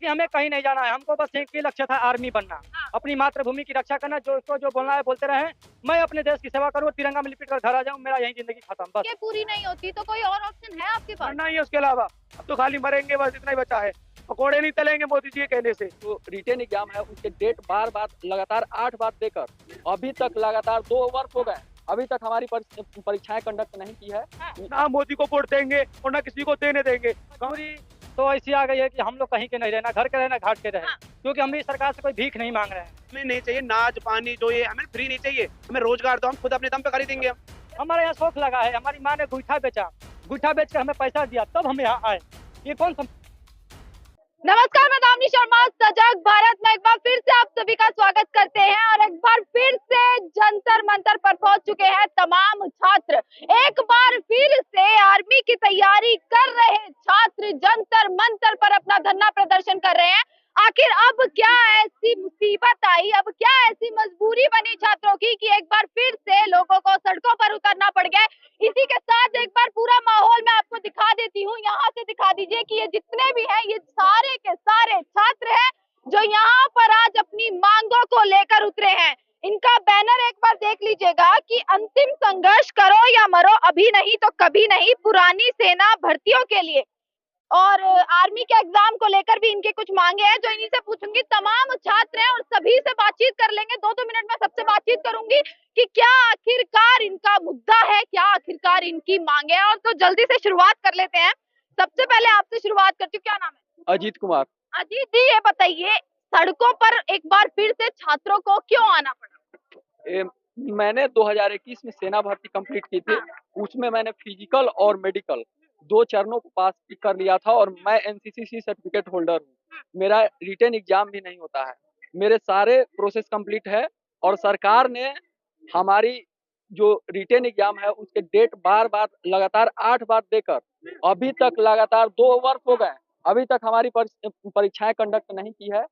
क्योंकि हमें कहीं नहीं जाना है, हमको बस एक ही लक्ष्य था, आर्मी बनना, अपनी मातृभूमि की रक्षा करना। जो इसको जो बोलना है बोलते रहे, मैं अपने देश की सेवा करूँ, तिरंगा में लिपट कर घर आ जाऊँ, मेरा यही जिंदगी खत्म बस। ये पूरी नहीं होती तो कोई और ऑप्शन है आपके पास? मरना ही है, उसके अलावा अब तो खाली मरेंगे, बस इतना ही बचा है। पकौड़े नहीं तलेंगे मोदी जी के कहने से। जो रिटेन एग्जाम है उसके डेट बार बार लगातार 8 बार देकर अभी तक लगातार 2 वर्ष हो गए, अभी तक हमारी परीक्षाएं कंडक्ट नहीं की है। ना मोदी को वोट देंगे और ना किसी को देने देंगे। गौरी तो ऐसी आ गई है कि हम लोग कहीं के नहीं रहना, घर के रहना, घाट के रहे, क्योंकि हम भी सरकार से कोई भीख नहीं मांग रहे हैं। हमें नहीं चाहिए नाच पानी, जो ये हमें फ्री नहीं चाहिए, हमें रोजगार तो हम खुद अपने दम पे खरीदेंगे। हमारे यहाँ शौक लगा है, हमारी माँ ने गुइठा बेचा, गुइठा बेच कर हमें पैसा दिया, तब हम यहाँ आए। ये कौन सा? नमस्कार, मैं दामिनी शर्मा, सजग भारत में एक बार फिर से आप सभी का स्वागत करते हैं। और एक बार फिर से जंतर मंतर पर पहुंच चुके हैं तमाम छात्र। एक बार फिर से आर्मी की तैयारी कर रहे छात्र जंतर मंतर पर अपना धरना प्रदर्शन कर रहे हैं। आखिर अब क्या ऐसी मुसीबत आई, अब क्या ऐसी मजबूरी बनी छात्रों की कि एक बार फिर से लोगों को सड़कों पर उतरना पड़ गया। इसी के साथ एक बार पूरा माहौल मैं आपको दिखा देती हूँ। यहाँ से दिखा दीजिए कि ये जितने भी हैं, ये सारे के सारे छात्र हैं जो यहाँ पर आज अपनी मांगों को लेकर उतरे हैं। इनका बैनर एक बार देख लीजिएगा कि अंतिम संघर्ष करो या मरो, अभी नहीं तो कभी नहीं, पुरानी सेना भर्तियों के लिए। और आर्मी के एग्जाम को लेकर भी इनके कुछ मांगे हैं जो इन्हीं से पूछूंगी। तमाम छात्र हैं और सभी से बातचीत कर लेंगे। 2-2 मिनट में सबसे बातचीत करूंगी कि क्या आखिरकार इनका मुद्दा है, क्या आखिरकार इनकी मांगे है। और तो जल्दी से शुरुआत कर लेते हैं। सबसे पहले आपसे शुरुआत करती हूँ, क्या नाम है? अजीत कुमार। अजीत जी, ये बताइए, सड़कों पर एक बार फिर से छात्रों को क्यों आना पड़ा? मैंने 2021 में सेना भर्ती कंप्लीट की थी। उसमें मैंने फिजिकल और मेडिकल 2 चरणों को पास कर लिया था और मैं एनसीसी सर्टिफिकेट होल्डर हूँ। मेरा रिटेन एग्जाम भी नहीं होता है, मेरे सारे प्रोसेस कंप्लीट है और सरकार ने हमारी जो रिटेन एग्जाम है उसके डेट बार बार लगातार 8 बार देकर अभी तक लगातार 2 वर्ष हो गए, अभी तक हमारी परीक्षाएं कंडक्ट नहीं की है।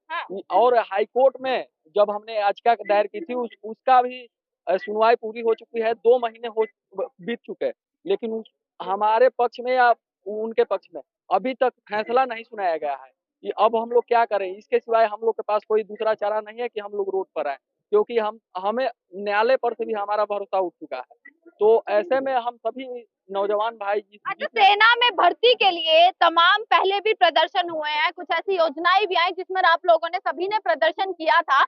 और हाई कोर्ट में जब हमने याचिका दायर की थी उसका भी सुनवाई पूरी हो चुकी है, 2 महीने हो बीत चुके, लेकिन हमारे पक्ष में या उनके पक्ष में अभी तक फैसला नहीं सुनाया गया है कि अब हम लोग क्या करें। इसके सिवाय हम लोग के पास कोई दूसरा चारा नहीं है कि हम लोग रोड पर आए, क्योंकि हमें न्यायालय पर से भी हमारा भरोसा उठ चुका है। तो ऐसे में हम सभी नौजवान भाई अच्छा, सेना में भर्ती के लिए तमाम पहले भी प्रदर्शन हुए हैं, कुछ ऐसी योजनाएं भी आई जिसमें आप लोगों ने सभी ने प्रदर्शन किया था।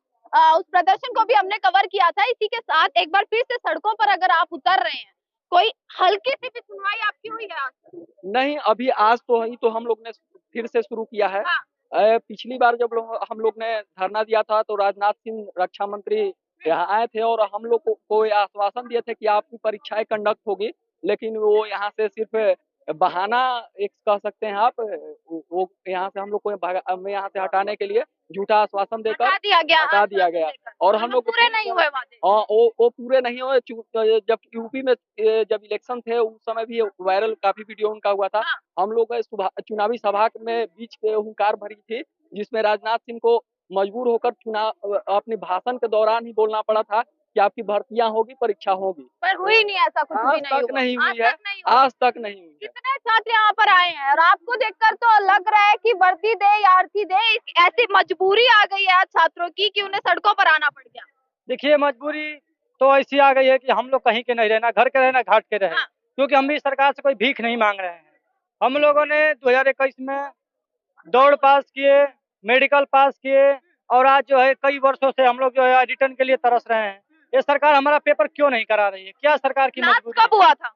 उस प्रदर्शन को भी हमने कवर किया था। इसी के साथ एक बार फिर से सड़कों पर अगर आप उतर रहे हैं, कोई हल्की सी भी सुनवाई आपकी हुई है आज? नहीं, अभी आज तो ही तो हम लोग ने फिर से शुरू किया है। पिछली बार जब हम लोग ने धरना दिया था तो राजनाथ सिंह रक्षा मंत्री यहाँ आए थे और हम लोग को आश्वासन दिए थे कि आपकी परीक्षाएं कंडक्ट होगी, लेकिन वो यहाँ से सिर्फ बहाना एक कह सकते हैं आप, वो यहाँ से हम लोग को यहाँ से हटाने के लिए झूठा आश्वासन देकर हटा दिया गया और हम लोग पूरे नहीं हुए वादे। हाँ, वो पूरे नहीं हुए। जब यूपी में जब इलेक्शन थे उस समय भी वायरल काफी वीडियो उनका हुआ था। हम लोग चुनावी सभा में बीच हुंकार भरी थी, जिसमें राजनाथ सिंह को मजबूर होकर चुनाव अपने भाषण के दौरान ही बोलना पड़ा था कि आपकी भर्तियां होगी, परीक्षा होगी, पर हुई नहीं, ऐसा कुछ भी नहीं हुई है, आज तक नहीं हुई है। कितने छात्र यहाँ पर आए हैं और आपको देखकर तो लग रहा है कि वर्दी दे या अर्थी दे, ऐसी मजबूरी आ गई है आज छात्रों की कि उन्हें सड़कों पर आना पड़ गया। देखिए, मजबूरी तो ऐसी आ गई है कि हम लोग कहीं के नहीं रहना, घर के रहना, घाट के रहे, क्योंकि हम भी सरकार से कोई भीख नहीं मांग रहे हैं। हम लोगों ने 2021 में दौड़ पास किए, मेडिकल पास किए और आज जो है कई वर्षों से हम लोग जो है रिटर्न के लिए तरस रहे हैं। ये सरकार हमारा पेपर क्यों नहीं करा रही है? क्या सरकार की मजबूरी? कब हुआ था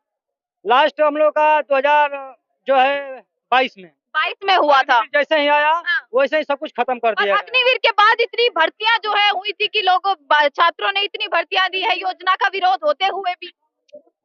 लास्ट? हम लोग का 2022 में 22 में हुआ था। जैसे ही आया वैसे ही सब कुछ खत्म कर दिया। अग्निवीर के बाद इतनी भर्तियां जो है हुई थी कि लोगों छात्रों ने इतनी भर्तियां दी है, योजना का विरोध होते हुए भी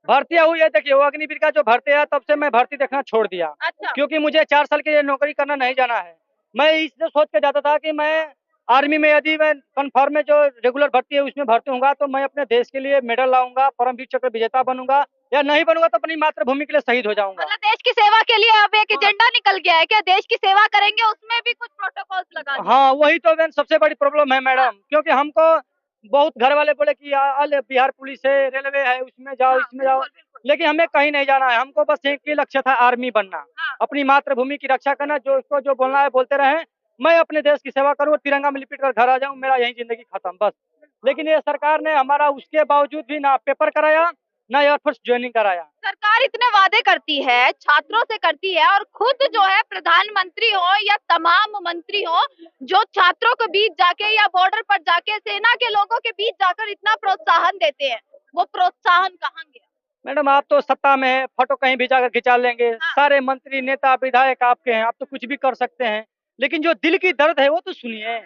भर्तियां हुई है। देखिए, वो अग्निवीर का जो भर्ती है तब से मैं भर्ती देखना छोड़ दिया। अच्छा। क्योंकि मुझे 4 साल के लिए नौकरी करना नहीं जाना है। मैं इससे सोच के जाता था कि मैं आर्मी में यदि मैं कन्फर्म में जो रेगुलर भर्ती है उसमें भर्ती होऊंगा तो मैं अपने देश के लिए मेडल लाऊंगा, परमवीर चक्र विजेता बनूंगा, या नहीं बनूंगा तो अपनी मातृभूमि के लिए शहीद हो जाऊंगा। मतलब देश की सेवा के लिए अब एक एजेंडा निकल गया है क्या? देश की सेवा करेंगे उसमें भी कुछ प्रोटोकॉल्स लगा। हाँ, वही तो सबसे बड़ी प्रॉब्लम है मैडम। क्योंकि हमको बहुत घर वाले बोले कि बिहार पुलिस है, रेलवे है, उसमें जाओ, इसमें जाओ, लेकिन हमें कहीं नहीं जाना है। हमको बस एक ही लक्ष्य था, आर्मी बनना, अपनी मातृभूमि की रक्षा करना। जो इसको जो बोलना है बोलते रहे, मैं अपने देश की सेवा करूँ, तिरंगा में लिपट कर घर आ जाऊँ, मेरा यही जिंदगी खत्म बस। लेकिन ये सरकार ने हमारा उसके बावजूद भी ना पेपर कराया, ना एयरफोर्स ज्वाइनिंग कराया। सरकार इतने वादे करती है, छात्रों से करती है, और खुद जो है प्रधानमंत्री हो या तमाम मंत्री हो, जो छात्रों के बीच जाके या बॉर्डर पर जाके सेना के लोगों के बीच जाकर इतना प्रोत्साहन देते हैं, वो प्रोत्साहन कहाँ गया? मैडम आप तो सत्ता में है, फोटो कहीं भी जाकर खिंचा लेंगे, सारे मंत्री नेता विधायक आपके हैं, आप तो कुछ भी कर सकते हैं, लेकिन जो दिल की दर्द है वो तो सुनिए।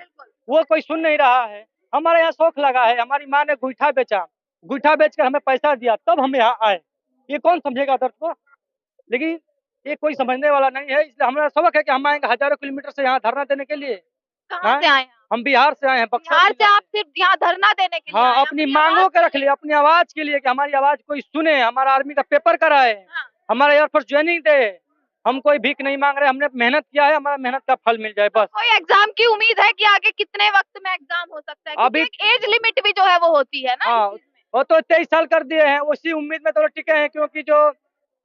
वो कोई सुन नहीं रहा है। हमारे यहाँ शौक लगा है, हमारी माँ ने गोईठा बेचा, गोईठा बेचकर हमें पैसा दिया, तब हम यहाँ आए। ये कौन समझेगा दर्द को? लेकिन ये कोई समझने वाला नहीं है, इसलिए हमारा सबक है कि हम आएंगे हजारों किलोमीटर से यहाँ धरना देने के लिए। कहाँ से आए हैं? हम बिहार से आए हैं, बक्सर बिहार से जिला आप सिर्फ यहाँ धरना देने के लिए आए हाँ, हैं? अपनी अपनी मांगों आवाज के रख लिए, अपनी आवाज के लिए कि हमारी आवाज कोई सुने, हमारा आर्मी का पेपर कराए, हाँ। हमारा एयरफोर्स ज्वाइनिंग दे। हम कोई भीख नहीं मांग रहे, हमने मेहनत किया है, हमारा मेहनत का फल मिल जाए बस। कोई एग्जाम की उम्मीद है कि आगे कितने वक्त में एग्जाम हो सकता है? अभी क्योंकि एक एज लिमिट भी जो है वो होती है ना हाँ, इस चीज में। वो तो 23 साल कर दिए हैं, उसी उम्मीद में तो टिके हैं, क्योंकि जो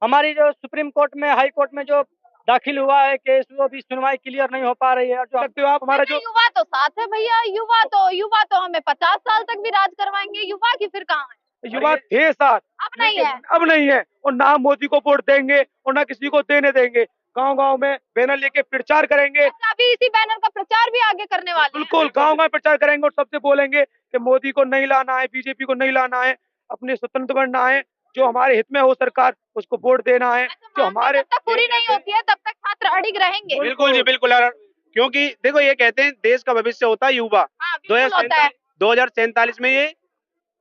हमारी जो सुप्रीम कोर्ट में, हाई कोर्ट में जो दाखिल हुआ है केस, वो भी सुनवाई क्लियर नहीं हो पा रही है। और जो सकते हो आप हमारा जो युवा तो साथ है भैया, युवा तो हमें 50 साल तक भी राज करवाएंगे, युवा की फिर कहाँ है? युवा थे साथ, अब नहीं है। अब नहीं है, और ना मोदी को वोट देंगे और ना किसी को देने देंगे। गांव-गांव में बैनर लेके प्रचार करेंगे, अच्छा, अभी इसी बैनर का प्रचार भी आगे करने वाले हैं। बिल्कुल गांव-गांव प्रचार करेंगे और सबसे बोलेंगे कि मोदी को नहीं लाना है, बीजेपी को नहीं लाना है, अपने स्वतंत्र बनना है, जो हमारे हित में हो सरकार उसको वोट देना है। अच्छा, जो मांगे हमारे जब तक पूरी नहीं होती है तब तक छात्र अड़िग रहेंगे। बिल्कुल जी बिल्कुल यार, क्योंकि देखो ये कहते हैं देश का भविष्य होता है युवा। हाँ, बिल्कुल होता है। 2047 में ये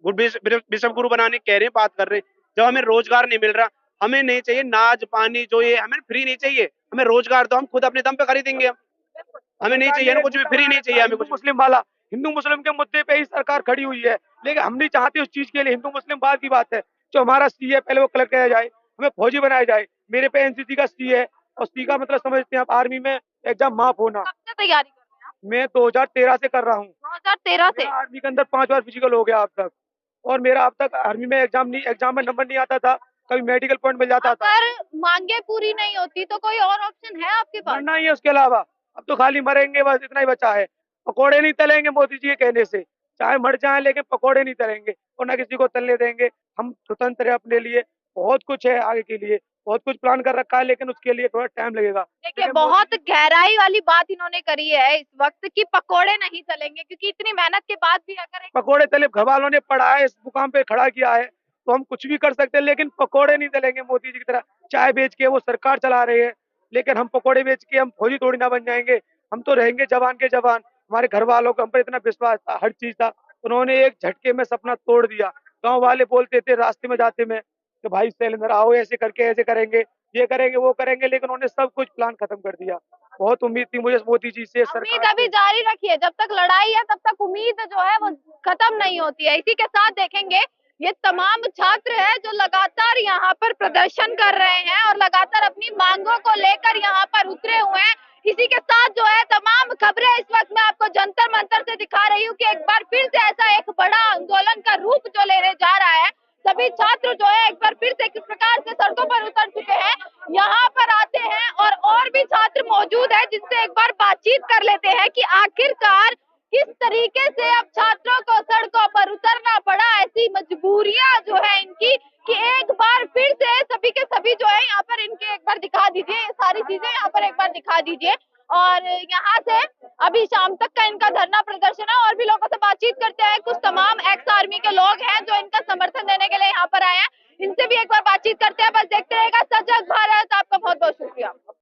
विश्व गुरु बनाने कह रहे हैं, बात कर रहे हैं। जब हमें रोजगार नहीं मिल रहा, हमें नहीं चाहिए नाज पानी, जो ये हमें फ्री नहीं चाहिए, हमें रोजगार तो हम खुद अपने दम पे खरीदेंगे। हमें नहीं चाहिए ना कुछ भी, फ्री नहीं चाहिए हमें कुछ। मुस्लिम वाला, हिंदू मुस्लिम के मुद्दे पे ही सरकार खड़ी हुई है, लेकिन हम नहीं चाहते उस चीज के लिए। हिंदू मुस्लिम बाद की बात है, जो हमारा सी है पहले वो कलर किया जाए, हमें फौजी बनाया जाए। मेरे पे एनसीसी का सी है, और सी का मतलब समझते हैं आप आर्मी में एग्जाम माफ होना। कब से तैयारी कर रहे हैं आप? मैं 2013 से कर रहा हूँ। 2013 से? मेरा आर्मी के अंदर 5 बार फिजिकल हो गया अब तक, और मेरा अब तक आर्मी में एग्जाम में नंबर नहीं आता था, कभी मेडिकल पॉइंट मिल जाता था। अगर मांगे पूरी नहीं होती तो कोई और ऑप्शन है आपके पास? मरना ही है उसके अलावा, अब तो खाली मरेंगे बस, इतना ही बचा है। पकोड़े नहीं तलेंगे मोदी जी के कहने से, चाहे मर जाए लेकिन पकोड़े नहीं तलेंगे, और ना किसी को तलने देंगे। हम स्वतंत्र है अपने लिए, बहुत कुछ है आगे के लिए, बहुत कुछ प्लान कर रखा है, लेकिन उसके लिए थोड़ा टाइम लगेगा। देखिए, बहुत गहराई वाली बात इन्होंने करी है इस वक्त की पकोड़े नहीं चलेंगे, क्योंकि इतनी मेहनत के बाद भी अगर पकोड़े तले घर वालों ने पढ़ा है, इस मुकाम पे खड़ा किया है, तो हम कुछ भी कर सकते हैं, लेकिन पकोड़े नहीं तलेंगे मोदी जी की तरह। चाय बेच के वो सरकार चला रहे हैं, लेकिन हम पकोड़े बेच के हम फौजी थोड़ी ना बन जाएंगे। हम तो रहेंगे जवान के जवान। हमारे घर वालों को हम पर इतना विश्वास था, हर चीज था, उन्होंने एक झटके में सपना तोड़ दिया। गाँव वाले बोलते थे रास्ते में जाते में कि भाई शैलेंद्र आओ, ऐसे करके ऐसे करेंगे, ये करेंगे वो करेंगे, लेकिन उन्होंने सब कुछ प्लान खत्म कर दिया। बहुत उम्मीद थी मुझे मोदी जी से, उम्मीद सरकार अभी से। जारी रखिए, जब तक लड़ाई है तब तक उम्मीद जो है वो खत्म नहीं होती है। इसी के साथ देखेंगे ये तमाम छात्र हैं जो लगातार यहाँ पर प्रदर्शन कर रहे हैं और लगातार अपनी मांगों को लेकर यहाँ पर उतरे हुए हैं। इसी के साथ जो है तमाम खबरें इस वक्त मैं आपको जंतर मंतर से दिखा रही हूँ कि एक बार फिर से ऐसा एक बड़ा आंदोलन का रूप जो लेने जा रहा है। सभी छात्र जो है एक बार फिर से किस प्रकार से सड़कों पर उतर चुके हैं, यहाँ पर आते हैं और भी छात्र मौजूद है जिनसे एक बार बातचीत कर लेते हैं कि आखिरकार किस तरीके से अब छात्रों को सड़कों पर उतरना पड़ा, ऐसी मजबूरियां जो है इनकी, कि एक बार फिर से सभी के सभी जो है यहाँ पर इनके एक बार दिखा दीजिए, ये सारी चीजें यहाँ पर एक बार दिखा दीजिए। और यहाँ से अभी शाम तक का इनका धरना प्रदर्शन है। और भी लोगों से बातचीत करते हैं, कुछ तमाम एक्स आर्मी के लोग हैं जो इनका समर्थन देने के लिए यहाँ पर आए हैं, इनसे भी एक बार बातचीत करते हैं। बस देखते रहेगा